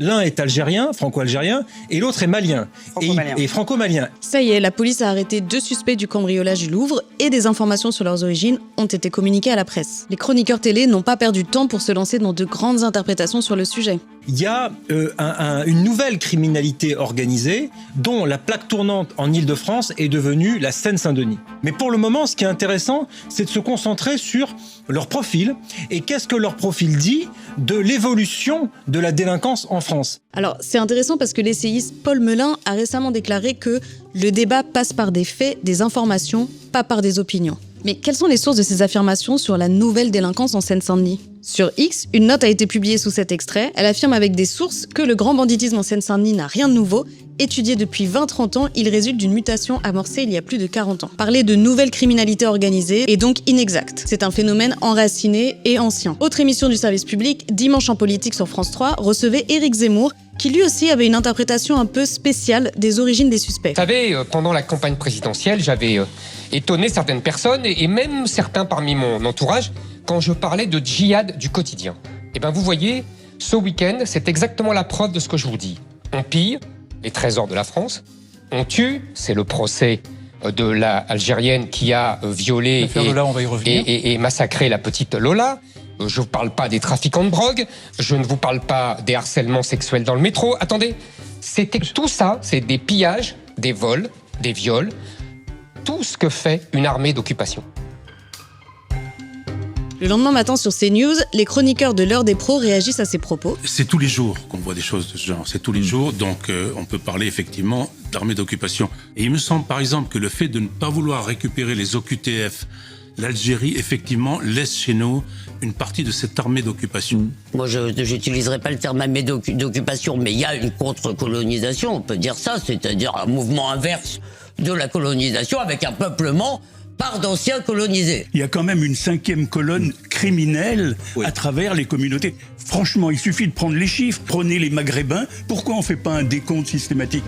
L'un est algérien, franco-algérien, et l'autre est malien. Et franco-malien. Ça y est, la police a arrêté 2 suspects du cambriolage du Louvre et des informations sur leurs origines ont été communiquées à la presse. Les chroniqueurs télé n'ont pas perdu de temps pour se lancer dans de grandes interprétations sur le sujet. Il y a une nouvelle criminalité organisée dont la plaque tournante en Île-de-France est devenue la Seine-Saint-Denis. Mais pour le moment, ce qui est intéressant, c'est de se concentrer sur leur profil et qu'est-ce que leur profil dit de l'évolution de la délinquance en France. Alors, c'est intéressant parce que l'essayiste Paul Melun a récemment déclaré que le débat passe par des faits, des informations, pas par des opinions. Mais quelles sont les sources de ces affirmations sur la nouvelle délinquance en Seine-Saint-Denis ? Sur X, une note a été publiée sous cet extrait. Elle affirme avec des sources que le grand banditisme en Seine-Saint-Denis n'a rien de nouveau. Étudié depuis 20-30 ans, il résulte d'une mutation amorcée il y a plus de 40 ans. Parler de nouvelle criminalité organisée est donc inexact. C'est un phénomène enraciné et ancien. Autre émission du service public, Dimanche en politique sur France 3, recevait Éric Zemmour, qui lui aussi avait une interprétation un peu spéciale des origines des suspects. Vous savez, pendant la campagne présidentielle, j'avais étonné certaines personnes et même certains parmi mon entourage quand je parlais de djihad du quotidien. Et bien vous voyez, ce week-end, c'est exactement la preuve de ce que je vous dis. On pille les trésors de la France, on tue, c'est le procès de la Algérienne qui a violé et massacré la petite Lola. Je ne vous parle pas des trafiquants de drogue, je ne vous parle pas des harcèlements sexuels dans le métro. Attendez, tout ça, c'est des pillages, des vols, des viols, tout ce que fait une armée d'occupation. Le lendemain matin sur CNews, les chroniqueurs de l'heure des pros réagissent à ces propos. C'est tous les jours qu'on voit des choses de ce genre, c'est tous les jours, donc on peut parler effectivement d'armée d'occupation. Et il me semble par exemple que le fait de ne pas vouloir récupérer les OQTF, l'Algérie effectivement laisse chez nous une partie de cette armée d'occupation. Moi je n'utiliserai pas le terme armée d'occupation, mais il y a une contre-colonisation, on peut dire ça, c'est-à-dire un mouvement inverse de la colonisation avec un peuplement par d'anciens colonisés. Il y a quand même une 5e colonne criminelle à travers les communautés. Franchement, il suffit de prendre les chiffres. Prenez les Maghrébins. Pourquoi on ne fait pas un décompte systématique ?